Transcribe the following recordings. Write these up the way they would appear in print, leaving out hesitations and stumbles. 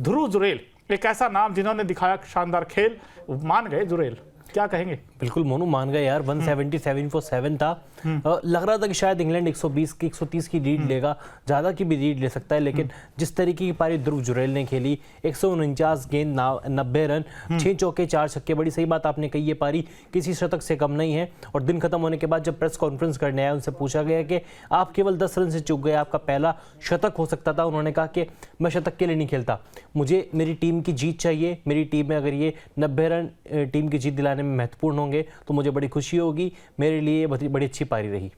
ध्रुव जुरेल एक ऐसा नाम जिन्होंने दिखाया शानदार खेल, मान गए जुरेल, क्या कहेंगे? बिल्कुल मोनू मान गए यार, 177 for 7 था। लग रहा था कि शायद इंग्लैंड 120 की 130 की लीड लेगा, ज़्यादा की भी लीड ले सकता है, लेकिन जिस तरीके की पारी ध्रुव जुरेल ने खेली, 149 गेंद 90 रन, 6 चौके 4 छक्के, बड़ी सही बात आपने कही, ये पारी किसी शतक से कम नहीं है। और दिन खत्म होने के बाद जब प्रेस कॉन्फ्रेंस करने आया, उनसे पूछा गया कि आप केवल 10 रन से चूक गए, आपका पहला शतक हो सकता था। उन्होंने कहा कि मैं शतक के लिए नहीं खेलता, मुझे मेरी टीम की जीत चाहिए, मेरी टीम में अगर ये 90 रन टीम की जीत दिलाने में महत्वपूर्ण होंगे तो मुझे बड़ी खुशी होगी, मेरे लिए बड़ी अच्छी पारी रही।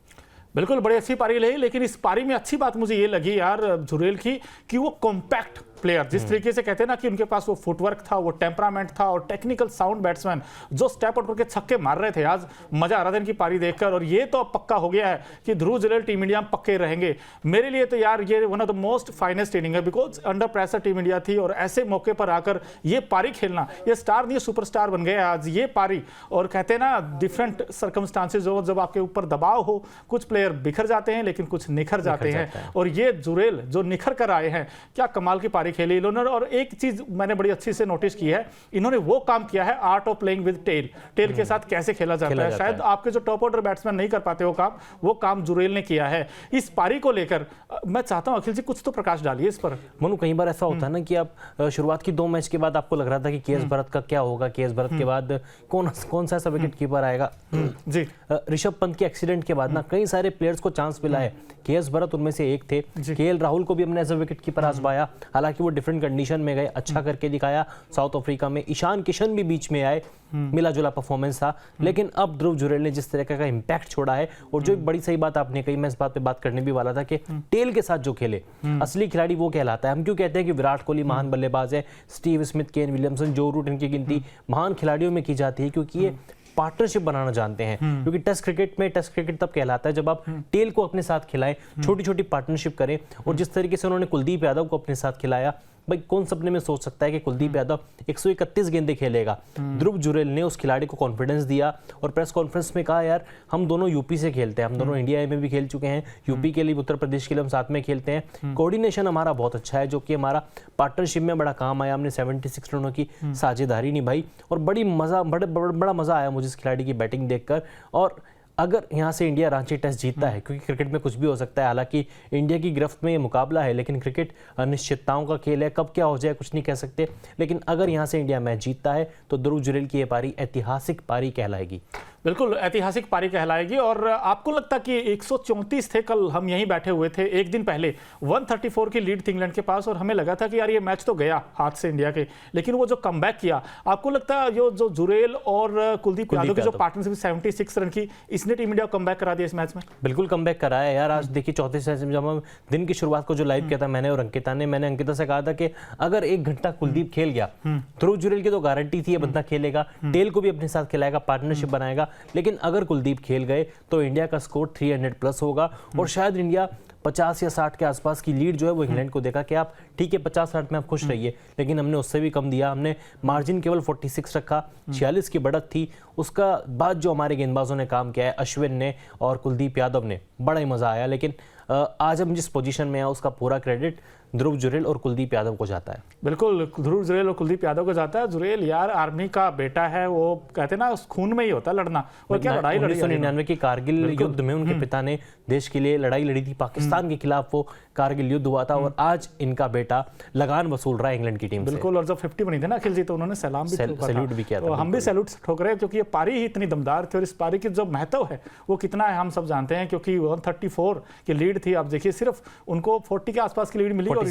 बिल्कुल बड़ी अच्छी पारी रही, लेकिन इस पारी में अच्छी बात मुझे ये लगी यार जुरेल की कि वो कॉम्पैक्ट प्लेयर, जिस तरीके से कहते हैं ना कि उनके पास वो फुटवर्क था, वो टेम्परामेंट था और टेक्निकल साउंड बैट्समैन जो स्टेप आउट करके छक्के मार रहे थे। आज मजा आ रहा था इनकी पारी देखकर, और ये तो अब पक्का हो गया है कि ध्रुव जुरेल टीम इंडिया में पक्के रहेंगे। मेरे लिए तो यार ये one of the most finest inning है, because under pressure team India थी और ऐसे मौके पर आकर ये पारी खेलना, ये स्टार नहीं सुपरस्टार बन गए आज ये पारी। और कहते हैं ना डिफरेंट सर्कमस्टांसेस हो, जब आपके ऊपर दबाव हो, कुछ प्लेयर बिखर जाते हैं लेकिन कुछ निखर जाते हैं, और ये जुरेल जो निखर कर आए हैं, क्या कमाल की पारी खेली इन्होंने। और एक चीज मैंने बड़ी अच्छी से नोटिस की है, इन्होंने वो काम किया है art of playing with tail, tail के साथ कैसे खेला जाता है। शायद आपके जो टॉप ऑर्डर बैट्समैन नहीं कर पाते वो काम जुरेल ने किया है। इस पारी को लेकर मैं चाहता हूं अखिल जी कुछ तो प्रकाश डालिए इस पर। मनु, कई बार ऐसा होता है ना कि आप शुरुआत की 2 मैच के बाद आपको लग रहा था कि केएस भरत का क्या होगा, केएस भरत के बाद कौन सा विकेट कीपर आएगा जी। ऋषभ पंत के एक्सीडेंट के बाद ना कई सारे प्लेयर्स को चांस मिला है, केएस भरत उनमें से एक थे। केएल राहुल को भी हमने एज अ विकेट कीपर आजमाया, हालांकि वो डिफरेंट कंडीशन में गए, अच्छा करके दिखाया साउथ अफ्रीका में। ईशान किशन भी बीच में आए, मिला जुला परफॉर्मेंस था, लेकिन अब ध्रुव जुरेल ने जिस तरह का इम्पैक्ट छोड़ा है, और जो बड़ी सही बात आपने कही, मैं इस बात पे बात करने भी वाला था कि टेल के साथ जो खेले, असली खिलाड़ी वो कहलाता है। हम क्यों कहते हैं कि विराट कोहली महान बल्लेबाज है, स्टीव स्मिथ, केन विलियमसन, जो रूट, इनकी गिनती महान खिलाड़ियों में की जाती है, क्योंकि ये पार्टनरशिप बनाना जानते हैं। क्योंकि टेस्ट क्रिकेट तब कहलाता है जब आप टेल को अपने साथ खिलाएं, छोटी छोटी पार्टनरशिप करें। और जिस तरीके से उन्होंने कुलदीप यादव को अपने साथ खिलाया, भाई कौन सपने में सोच सकता है कि कुलदीप यादव 131 गेंदें खेलेगा। ध्रुव जुरेल ने उस खिलाड़ी को कॉन्फिडेंस दिया और प्रेस कॉन्फ्रेंस में कहा, यार हम दोनों यूपी से खेलते हैं, हम दोनों इंडिया में भी खेल चुके हैं, यूपी के लिए, उत्तर प्रदेश के लिए हम साथ में खेलते हैं, कोऑर्डिनेशन हमारा बहुत अच्छा है, जो कि हमारा पार्टनरशिप में बड़ा काम आया। हमने 76 रनों की साझेदारी निभाई और बड़ा मजा आया मुझे इस खिलाड़ी की बैटिंग देखकर। और अगर यहाँ से इंडिया रांची टेस्ट जीतता है, क्योंकि क्रिकेट में कुछ भी हो सकता है, हालांकि इंडिया की गिरफ्त में ये मुकाबला है, लेकिन क्रिकेट अनिश्चितताओं का खेल है, कब क्या हो जाए कुछ नहीं कह सकते। लेकिन अगर यहाँ से इंडिया मैच जीतता है तो ध्रुव जुरेल की ये पारी ऐतिहासिक पारी कहलाएगी। बिल्कुल ऐतिहासिक पारी कहलाएगी। और आपको लगता कि 134 थे, कल हम यहीं बैठे हुए थे, एक दिन पहले 134 की लीड थी इंग्लैंड के पास, और हमें लगा था कि यार ये मैच तो गया हाथ से इंडिया के, लेकिन वो जो कमबैक किया, आपको लगता है जो जुरेल और कुलदीप यादव की जो पार्टनरशिप 76 रन की, इसने टीम इंडिया को कमबैक करा दिया इस मैच में? बिल्कुल कमबैक कराया यार। आज देखिए चौथे सेशन में जब हम दिन की शुरुआत को जो लाइव किया था मैंने और अंकिता ने, मैंने अंकिता से कहा था कि अगर 1 घंटा कुलदीप खेल गया, ध्रुव जुरेल की तो गारंटी थी ये बंदा खेलेगा, टेल को भी अपने साथ खिलाएगा, पार्टनरशिप बनाएगा। लेकिन अगर कुलदीप खेल गए तो इंडिया का स्कोर 300 प्लस होगा, और शायद इंडिया 50 या 60 के आसपास की लीड जो है वो इंग्लैंड को देगा कि आप ठीक है 50-60 में आप खुश रहिए, लेकिन हमने उससे भी कम दिया। हमने मार्जिन केवल 46 रखा, 46 की बढ़त थी। उसका बाद जो हमारे गेंदबाजों ने काम किया है, अश्विन ने और कुलदीप यादव ने, बड़ा ही मजा आया। लेकिन आज हम जिस पोजीशन में है उसका पूरा क्रेडिट ध्रुव जुरेल और कुलदीप यादव को जाता है। बिल्कुल ध्रुव जुरेल और कुलदीप यादव को जाता है। जुरेल यार आर्मी का बेटा है, वो कहते हैं ना खून में ही होता है लड़ना, और क्या लड़ाई लड़ी। 1999 की कारगिल युद्ध में उनके पिता ने देश के लिए लड़ाई लड़ी थी, पाकिस्तान के खिलाफ वो कारगिल युद्ध हुआ था, और आज इनका बेटा लगान वसूल रहा है इंग्लैंड की टीम से। बिल्कुल, और जब 50 बनी थी ना अखिल जी, तो उन्होंने सैल्यूट भी किया था। हम भी सैल्यूट ठोक रहे हैं, क्योंकि ये पारी ही इतनी दमदार थी, और इस पारी की जो महत्व है वो कितना है हम सब जानते हैं, क्योंकि 134 की लीड थी। आप देखिए सिर्फ उनको 40 के आसपास की लीड मिली,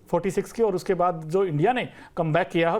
46 की, और उसके बाद जो इंडिया ने कमबैक किया है,